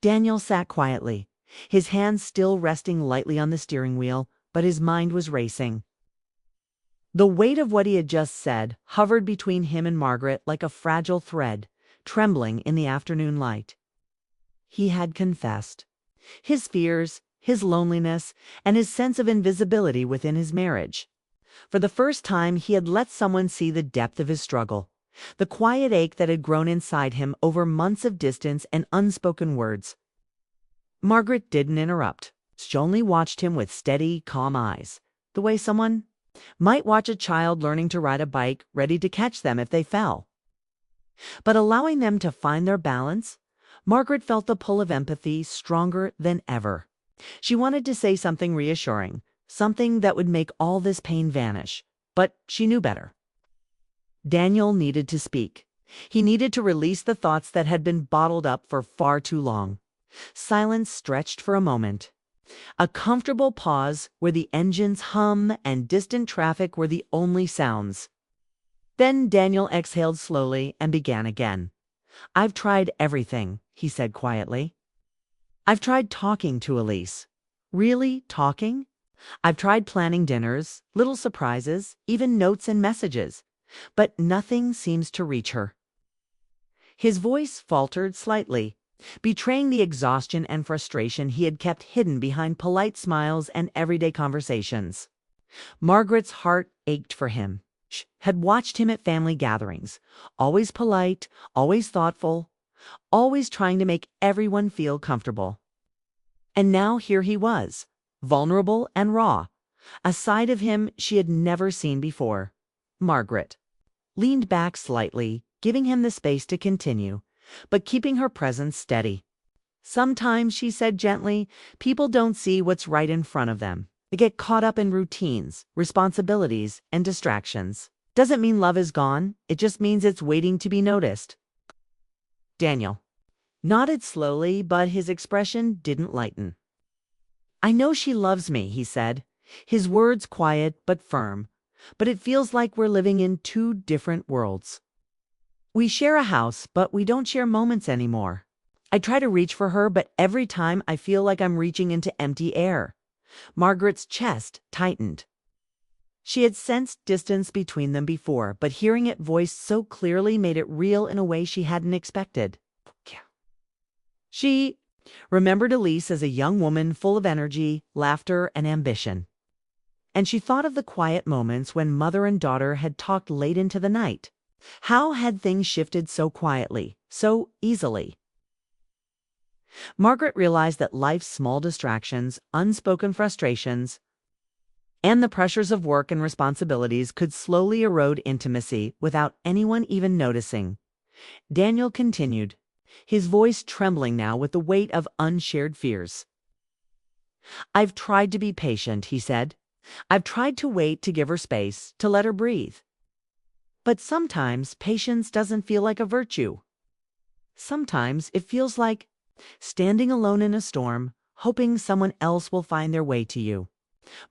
Daniel sat quietly, his hands still resting lightly on the steering wheel, but his mind was racing. The weight of what he had just said hovered between him and Margaret like a fragile thread, trembling in the afternoon light. He had confessed. His fears, his loneliness, and his sense of invisibility within his marriage. For the first time, he had let someone see the depth of his struggle, the quiet ache that had grown inside him over months of distance and unspoken words. Margaret didn't interrupt. She only watched him with steady, calm eyes, the way someone might watch a child learning to ride a bike, ready to catch them if they fell. But allowing them to find their balance, Margaret felt the pull of empathy stronger than ever. She wanted to say something reassuring, something that would make all this pain vanish, but she knew better. Daniel needed to speak. He needed to release the thoughts that had been bottled up for far too long. Silence stretched for a moment. A comfortable pause where the engine's hum and distant traffic were the only sounds. Then Daniel exhaled slowly and began again. "I've tried everything," he said quietly. "I've tried talking to Elise. Really talking. I've tried planning dinners, little surprises, even notes and messages. But nothing seems to reach her." His voice faltered slightly, betraying the exhaustion and frustration he had kept hidden behind polite smiles and everyday conversations. Margaret's heart ached for him. She had watched him at family gatherings, always polite, always thoughtful, always trying to make everyone feel comfortable. And now here he was, vulnerable and raw, a side of him she had never seen before. Margaret leaned back slightly, giving him the space to continue, but keeping her presence steady. "Sometimes," she said gently, "people don't see what's right in front of them. They get caught up in routines, responsibilities, and distractions. Doesn't mean love is gone. It just means it's waiting to be noticed." Daniel nodded slowly, but his expression didn't lighten. "I know she loves me," he said, his words quiet but firm, "but it feels like we're living in two different worlds. We share a house, but we don't share moments anymore. I try to reach for her, but every time I feel like I'm reaching into empty air." Margaret's chest tightened. She had sensed distance between them before, but hearing it voiced so clearly made it real in a way she hadn't expected. She remembered Elise as a young woman full of energy, laughter, and ambition. And she thought of the quiet moments when mother and daughter had talked late into the night. How had things shifted so quietly, so easily? Margaret realized that life's small distractions, unspoken frustrations, and the pressures of work and responsibilities could slowly erode intimacy without anyone even noticing. Daniel continued, his voice trembling now with the weight of unshared fears. "I've tried to be patient," he said. "I've tried to wait, to give her space, to let her breathe. But sometimes patience doesn't feel like a virtue. Sometimes it feels like standing alone in a storm, hoping someone else will find their way to you."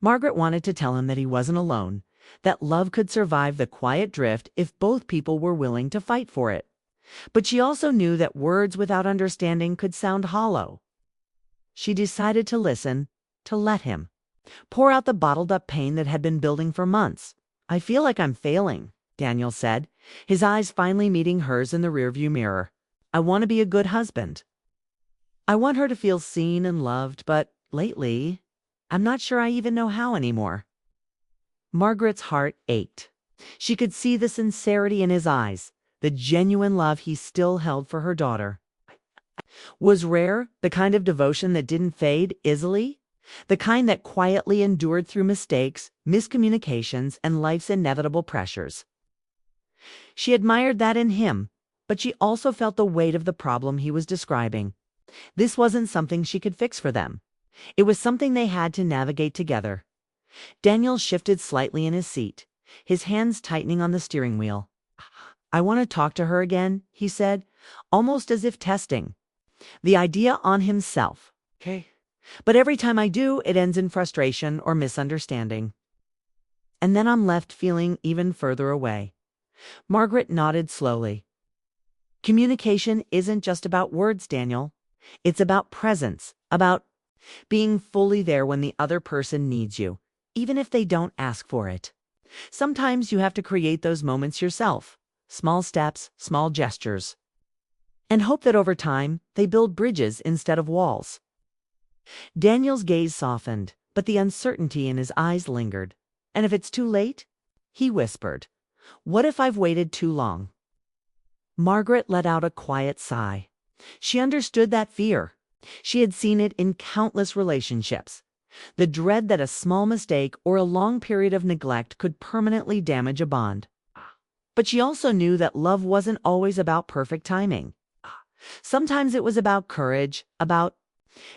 Margaret wanted to tell him that he wasn't alone, that love could survive the quiet drift if both people were willing to fight for it. But she also knew that words without understanding could sound hollow. She decided to listen, to let him pour out the bottled-up pain that had been building for months. "I feel like I'm failing," Daniel said, his eyes finally meeting hers in the rearview mirror. "I want to be a good husband. I want her to feel seen and loved, but lately, I'm not sure I even know how anymore." Margaret's heart ached. She could see the sincerity in his eyes, the genuine love he still held for her daughter. Was rare, the kind of devotion that didn't fade easily, the kind that quietly endured through mistakes, miscommunications, and life's inevitable pressures. She admired that in him, but she also felt the weight of the problem he was describing. This wasn't something she could fix for them. It was something they had to navigate together. Daniel shifted slightly in his seat, his hands tightening on the steering wheel. "I want to talk to her again," he said, almost as if testing the idea on himself. "Okay. But every time I do, it ends in frustration or misunderstanding. And then I'm left feeling even further away." Margaret nodded slowly. "Communication isn't just about words, Daniel. It's about presence, about being fully there when the other person needs you, even if they don't ask for it. Sometimes you have to create those moments yourself, small steps, small gestures, and hope that over time they build bridges instead of walls. Daniel's gaze softened, but the uncertainty in his eyes lingered. And if it's too late? He whispered. What if I've waited too long? Margaret let out a quiet sigh. She understood that fear. She had seen it in countless relationships. The dread that a small mistake or a long period of neglect could permanently damage a bond. But she also knew that love wasn't always about perfect timing. Sometimes it was about courage, about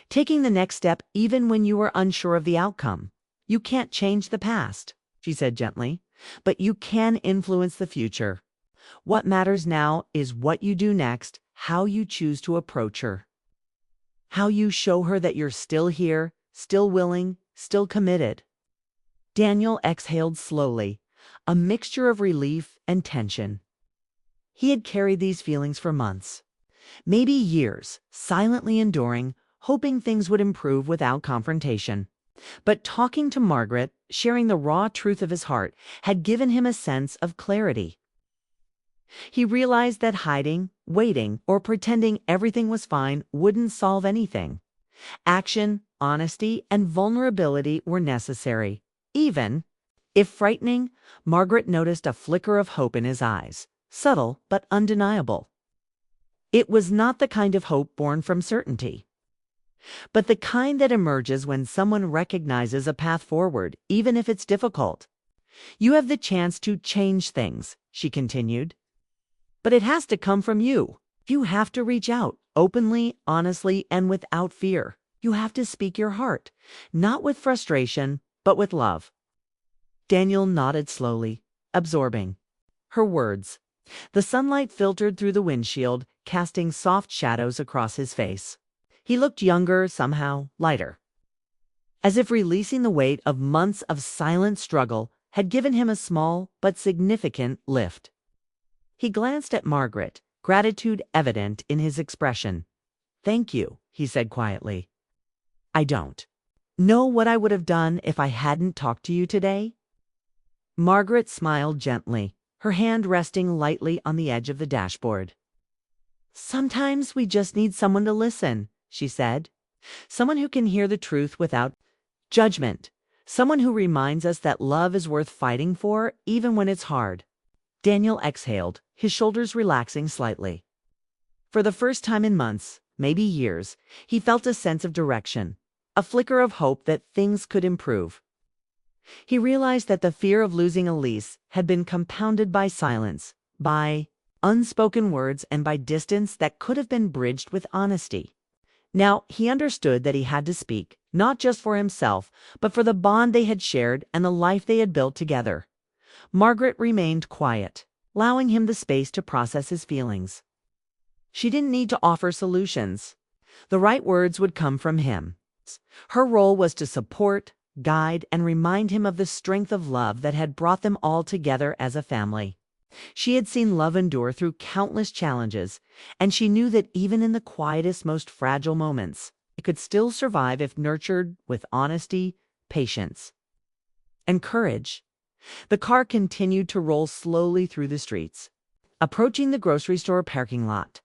taking the next step even when you were unsure of the outcome. You can't change the past, she said gently, but you can influence the future. What matters now is what you do next, how you choose to approach her. How you show her that you're still here, still willing, still committed. Daniel exhaled slowly, a mixture of relief and tension. He had carried these feelings for months, maybe years, silently enduring, hoping things would improve without confrontation. But talking to Margaret, sharing the raw truth of his heart, had given him a sense of clarity. He realized that hiding, waiting, or pretending everything was fine wouldn't solve anything. Action, honesty, and vulnerability were necessary. Even if frightening, Margaret noticed a flicker of hope in his eyes, subtle but undeniable. It was not the kind of hope born from certainty, but the kind that emerges when someone recognizes a path forward, even if it's difficult. You have the chance to change things, she continued. But it has to come from you. You have to reach out, openly, honestly, and without fear. You have to speak your heart, not with frustration, but with love. Daniel nodded slowly, absorbing her words. The sunlight filtered through the windshield, casting soft shadows across his face. He looked younger, somehow lighter, as if releasing the weight of months of silent struggle had given him a small but significant lift. He glanced at Margaret, gratitude evident in his expression. "Thank you," he said quietly. "I don't know what I would have done if I hadn't talked to you today." Margaret smiled gently, her hand resting lightly on the edge of the dashboard. "Sometimes we just need someone to listen," she said. "Someone who can hear the truth without judgment. Someone who reminds us that love is worth fighting for, even when it's hard." Daniel exhaled, his shoulders relaxing slightly. For the first time in months, maybe years, he felt a sense of direction, a flicker of hope that things could improve. He realized that the fear of losing Elise had been compounded by silence, by unspoken words, and by distance that could have been bridged with honesty. Now he understood that he had to speak, not just for himself, but for the bond they had shared and the life they had built together. Margaret remained quiet, allowing him the space to process his feelings. She didn't need to offer solutions. The right words would come from him. Her role was to support, guide, and remind him of the strength of love that had brought them all together as a family. She had seen love endure through countless challenges, and she knew that even in the quietest, most fragile moments, it could still survive if nurtured with honesty, patience, and courage. The car continued to roll slowly through the streets, approaching the grocery store parking lot.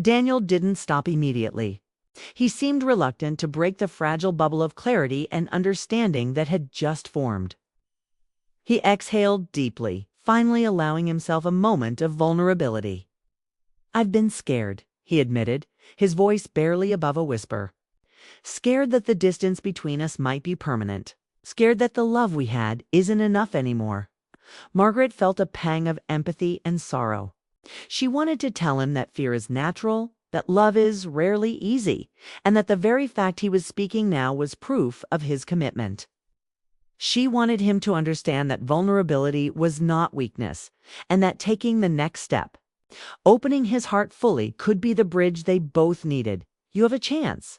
Daniel didn't stop immediately. He seemed reluctant to break the fragile bubble of clarity and understanding that had just formed. He exhaled deeply, finally allowing himself a moment of vulnerability. "I've been scared," he admitted, his voice barely above a whisper. "Scared that the distance between us might be permanent. Scared that the love we had isn't enough anymore." Margaret felt a pang of empathy and sorrow. She wanted to tell him that fear is natural, that love is rarely easy, and that the very fact he was speaking now was proof of his commitment. She wanted him to understand that vulnerability was not weakness, and that taking the next step, opening his heart fully, could be the bridge they both needed. "You have a chance,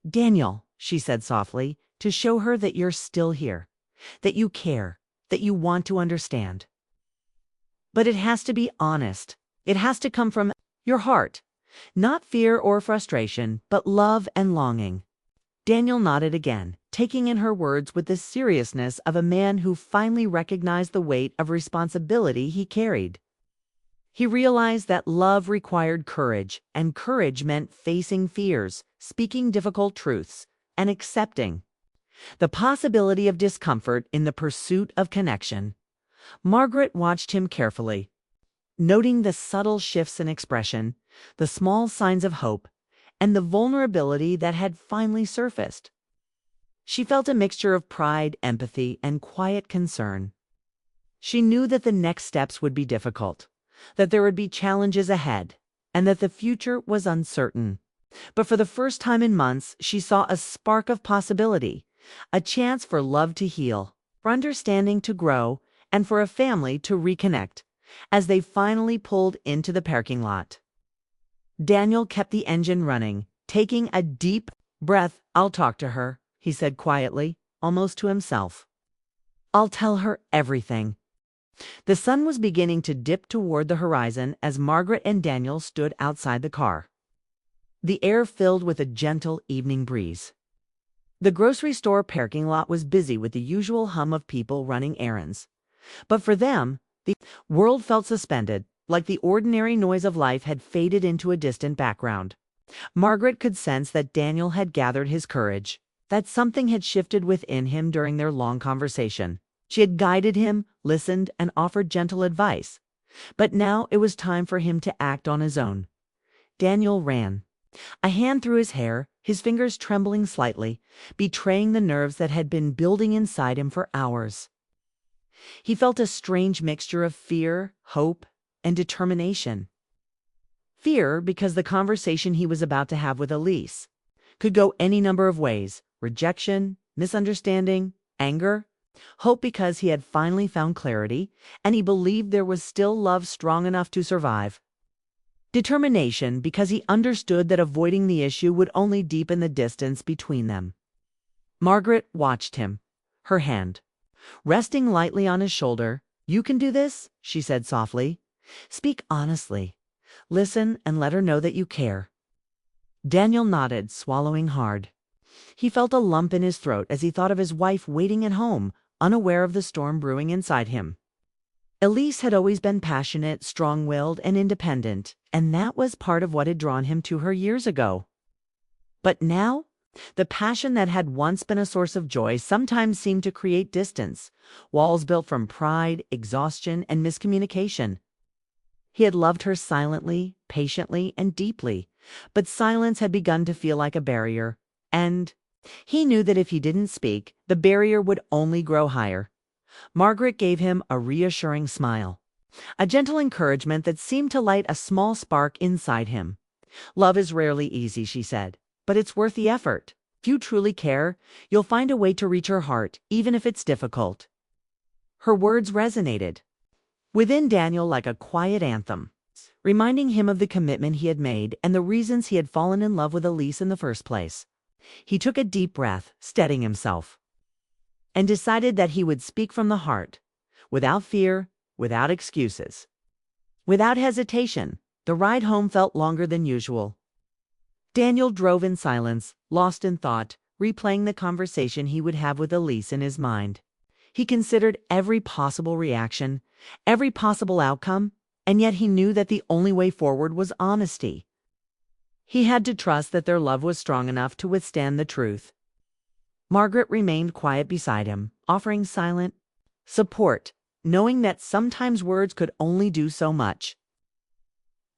Daniel," she said softly, "to show her that you're still here, that you care, that you want to understand. But it has to be honest. It has to come from your heart, Not fear or frustration, but love and longing. Daniel nodded again, taking in her words with the seriousness of a man who finally recognized the weight of responsibility he carried. He realized that love required courage, and courage meant facing fears, speaking difficult truths, and accepting the possibility of discomfort in the pursuit of connection. Margaret watched him carefully, noting the subtle shifts in expression, the small signs of hope, and the vulnerability that had finally surfaced. She felt a mixture of pride, empathy, and quiet concern. She knew that the next steps would be difficult, that there would be challenges ahead, and that the future was uncertain. But for the first time in months, she saw a spark of possibility, a chance for love to heal, for understanding to grow, and for a family to reconnect, as they finally pulled into the parking lot. Daniel kept the engine running, taking a deep breath. "I'll talk to her," he said quietly, almost to himself. "I'll tell her everything." The sun was beginning to dip toward the horizon as Margaret and Daniel stood outside the car, the air filled with a gentle evening breeze. The grocery store parking lot was busy with the usual hum of people running errands. But for them, the world felt suspended, like the ordinary noise of life had faded into a distant background. Margaret could sense that Daniel had gathered his courage, that something had shifted within him during their long conversation. She had guided him, listened, and offered gentle advice. But now it was time for him to act on his own. Daniel ran, a hand through his hair, his fingers trembling slightly, betraying the nerves that had been building inside him for hours. He felt a strange mixture of fear, hope, and determination. Fear because the conversation he was about to have with Elise could go any number of ways: rejection, misunderstanding, anger. Hope because he had finally found clarity, and he believed there was still love strong enough to survive. Determination because he understood that avoiding the issue would only deepen the distance between them. Margaret watched him, her hand resting lightly on his shoulder. "You can do this," she said softly. "Speak honestly. Listen and let her know that you care." Daniel nodded, swallowing hard. He felt a lump in his throat as he thought of his wife waiting at home, unaware of the storm brewing inside him. Elise had always been passionate, strong-willed, and independent, and that was part of what had drawn him to her years ago. But now, the passion that had once been a source of joy sometimes seemed to create distance, walls built from pride, exhaustion, and miscommunication. He had loved her silently, patiently, and deeply, but silence had begun to feel like a barrier, and he knew that if he didn't speak, the barrier would only grow higher. Margaret gave him a reassuring smile, a gentle encouragement that seemed to light a small spark inside him. "Love is rarely easy," she said, "but it's worth the effort. If you truly care, you'll find a way to reach her heart, even if it's difficult." Her words resonated within Daniel like a quiet anthem, reminding him of the commitment he had made and the reasons he had fallen in love with Elise in the first place. He took a deep breath, steadying himself, and decided that he would speak from the heart, without fear, without excuses, without hesitation. The ride home felt longer than usual. Daniel drove in silence, lost in thought, replaying the conversation he would have with Elise in his mind. He considered every possible reaction, every possible outcome, and yet he knew that the only way forward was honesty. He had to trust that their love was strong enough to withstand the truth. Margaret remained quiet beside him, offering silent support, knowing that sometimes words could only do so much.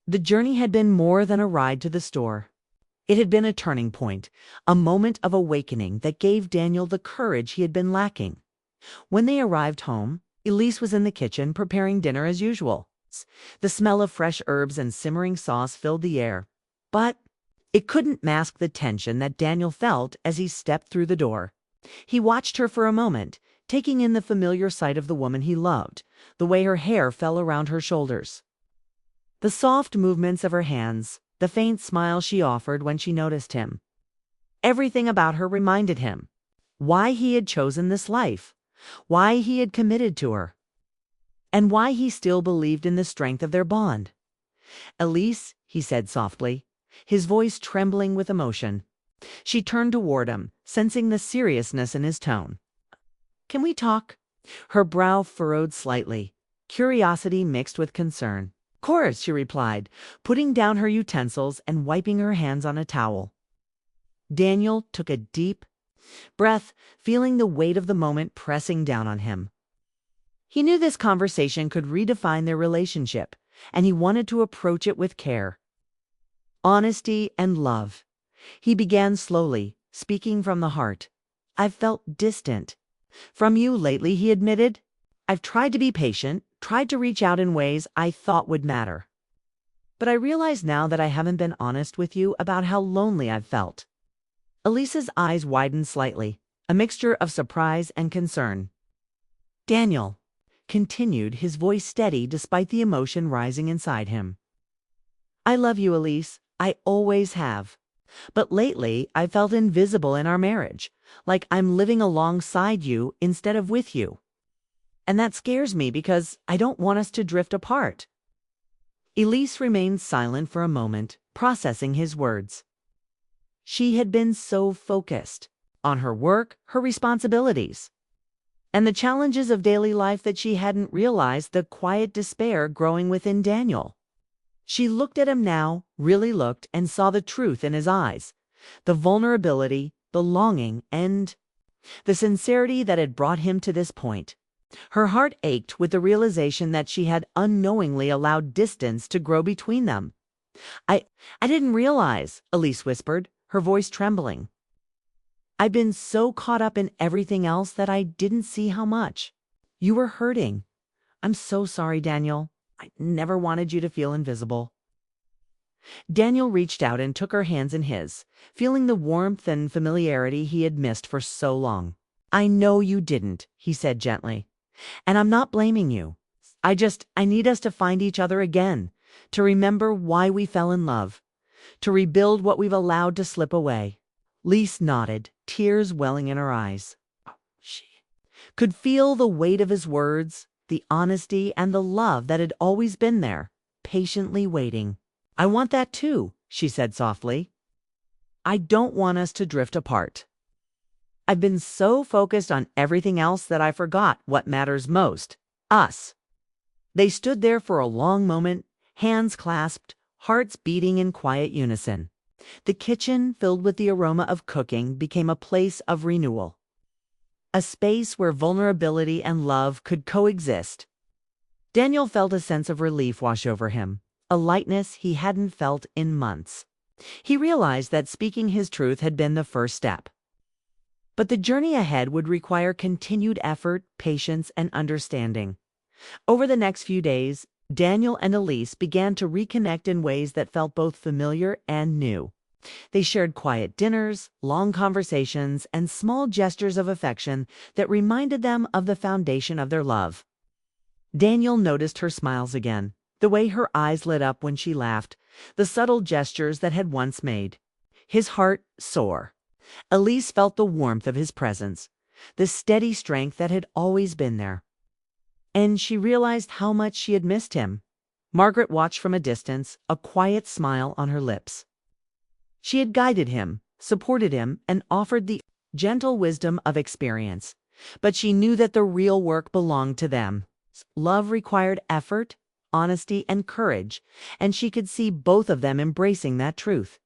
The journey had been more than a ride to the store. It had been a turning point, a moment of awakening that gave Daniel the courage he had been lacking. When they arrived home, Elise was in the kitchen preparing dinner as usual. The smell of fresh herbs and simmering sauce filled the air, but it couldn't mask the tension that Daniel felt as he stepped through the door. He watched her for a moment, taking in the familiar sight of the woman he loved, the way her hair fell around her shoulders, the soft movements of her hands, the faint smile she offered when she noticed him. Everything about her reminded him why he had chosen this life, why he had committed to her, and why he still believed in the strength of their bond. "Elise," he said softly, his voice trembling with emotion. She turned toward him, sensing the seriousness in his tone. "Can we talk?" Her brow furrowed slightly, curiosity mixed with concern. "Course," she replied, putting down her utensils and wiping her hands on a towel. Daniel took a deep breath, feeling the weight of the moment pressing down on him. He knew this conversation could redefine their relationship, and he wanted to approach it with care. Honesty and love. He began slowly, speaking from the heart. "I've felt distant from you lately," he admitted. "I've tried to be patient, tried to reach out in ways I thought would matter. But I realize now that I haven't been honest with you about how lonely I've felt." Elisa's eyes widened slightly, a mixture of surprise and concern. "Daniel," continued, his voice steady despite the emotion rising inside him. "I love you, Elise. I always have. But lately, I felt invisible in our marriage, like I'm living alongside you instead of with you. And that scares me because I don't want us to drift apart." Elise remained silent for a moment, processing his words. She had been so focused on her work, her responsibilities, and the challenges of daily life that she hadn't realized the quiet despair growing within Daniel. She looked at him now, really looked, and saw the truth in his eyes, the vulnerability, the longing, and the sincerity that had brought him to this point. Her heart ached with the realization that she had unknowingly allowed distance to grow between them. I didn't realize," Elise whispered, her voice trembling. "I've been so caught up in everything else that I didn't see how much you were hurting. I'm so sorry, Daniel. I never wanted you to feel invisible." Daniel reached out and took her hands in his, feeling the warmth and familiarity he had missed for so long. "I know you didn't," he said gently. "And I'm not blaming you. I need us to find each other again, to remember why we fell in love, to rebuild what we've allowed to slip away." Lise nodded, tears welling in her eyes. She could feel the weight of his words, the honesty and the love that had always been there, patiently waiting. "I want that too," she said softly. "I don't want us to drift apart. I've been so focused on everything else that I forgot what matters most, us." They stood there for a long moment, hands clasped, hearts beating in quiet unison. The kitchen, filled with the aroma of cooking, became a place of renewal, a space where vulnerability and love could coexist. Daniel felt a sense of relief wash over him, a lightness he hadn't felt in months. He realized that speaking his truth had been the first step. But the journey ahead would require continued effort, patience, and understanding. Over the next few days, Daniel and Elise began to reconnect in ways that felt both familiar and new. They shared quiet dinners, long conversations, and small gestures of affection that reminded them of the foundation of their love. Daniel noticed her smiles again, the way her eyes lit up when she laughed, the subtle gestures that had once made his heart soar. Elise felt the warmth of his presence, the steady strength that had always been there. And she realized how much she had missed him. Margaret watched from a distance, a quiet smile on her lips. She had guided him, supported him, and offered the gentle wisdom of experience. But she knew that the real work belonged to them. Love required effort, honesty, and courage, and she could see both of them embracing that truth.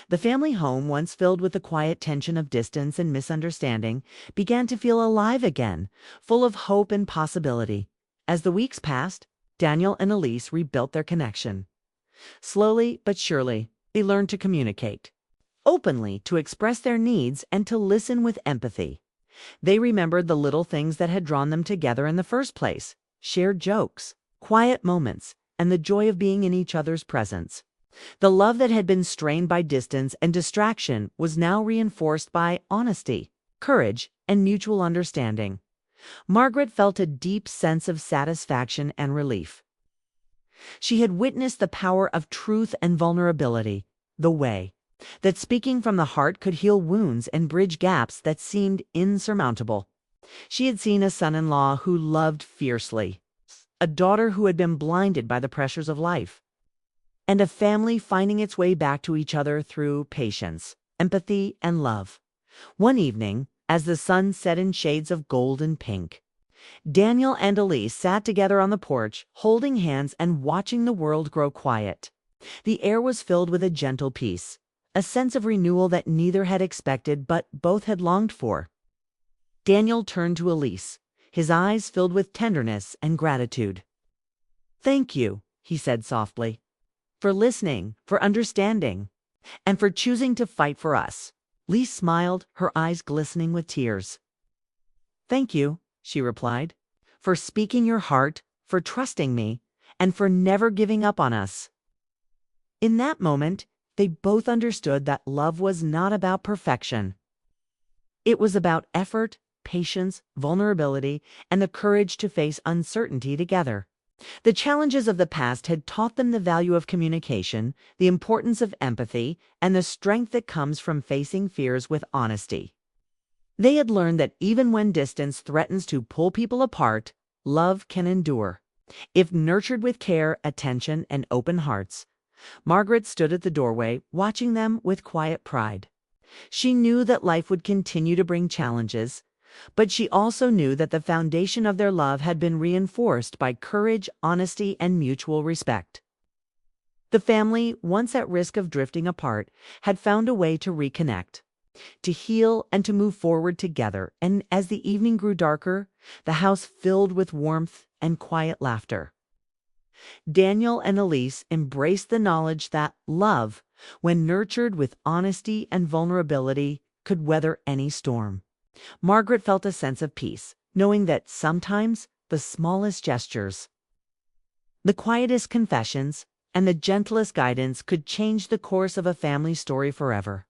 The family home, once filled with the quiet tension of distance and misunderstanding, began to feel alive again, full of hope and possibility. As the weeks passed, Daniel and Elise rebuilt their connection. Slowly but surely, they learned to communicate openly, to express their needs, and to listen with empathy. They remembered the little things that had drawn them together in the first place: shared jokes, quiet moments, and the joy of being in each other's presence. The love that had been strained by distance and distraction was now reinforced by honesty, courage, and mutual understanding. Margaret felt a deep sense of satisfaction and relief. She had witnessed the power of truth and vulnerability, the way that speaking from the heart could heal wounds and bridge gaps that seemed insurmountable. She had seen a son-in-law who loved fiercely, a daughter who had been blinded by the pressures of life, and a family finding its way back to each other through patience, empathy, and love. One evening, as the sun set in shades of gold and pink, Daniel and Elise sat together on the porch, holding hands and watching the world grow quiet. The air was filled with a gentle peace, a sense of renewal that neither had expected but both had longed for. Daniel turned to Elise, his eyes filled with tenderness and gratitude. "Thank you," he said softly, "for listening, for understanding, and for choosing to fight for us." Elise smiled, her eyes glistening with tears. "Thank you," she replied, "for speaking your heart, for trusting me, and for never giving up on us." In that moment, they both understood that love was not about perfection. It was about effort, patience, vulnerability, and the courage to face uncertainty together. The challenges of the past had taught them the value of communication, the importance of empathy, and the strength that comes from facing fears with honesty. They had learned that even when distance threatens to pull people apart, love can endure. If nurtured with care, attention, and open hearts. Margaret stood at the doorway, watching them with quiet pride. She knew that life would continue to bring challenges, but she also knew that the foundation of their love had been reinforced by courage, honesty, and mutual respect. The family, once at risk of drifting apart, had found a way to reconnect, to heal, and to move forward together. And as the evening grew darker, the house filled with warmth and quiet laughter. Daniel and Elise embraced the knowledge that love, when nurtured with honesty and vulnerability, could weather any storm. Margaret felt a sense of peace, knowing that sometimes the smallest gestures, the quietest confessions, and the gentlest guidance could change the course of a family story forever.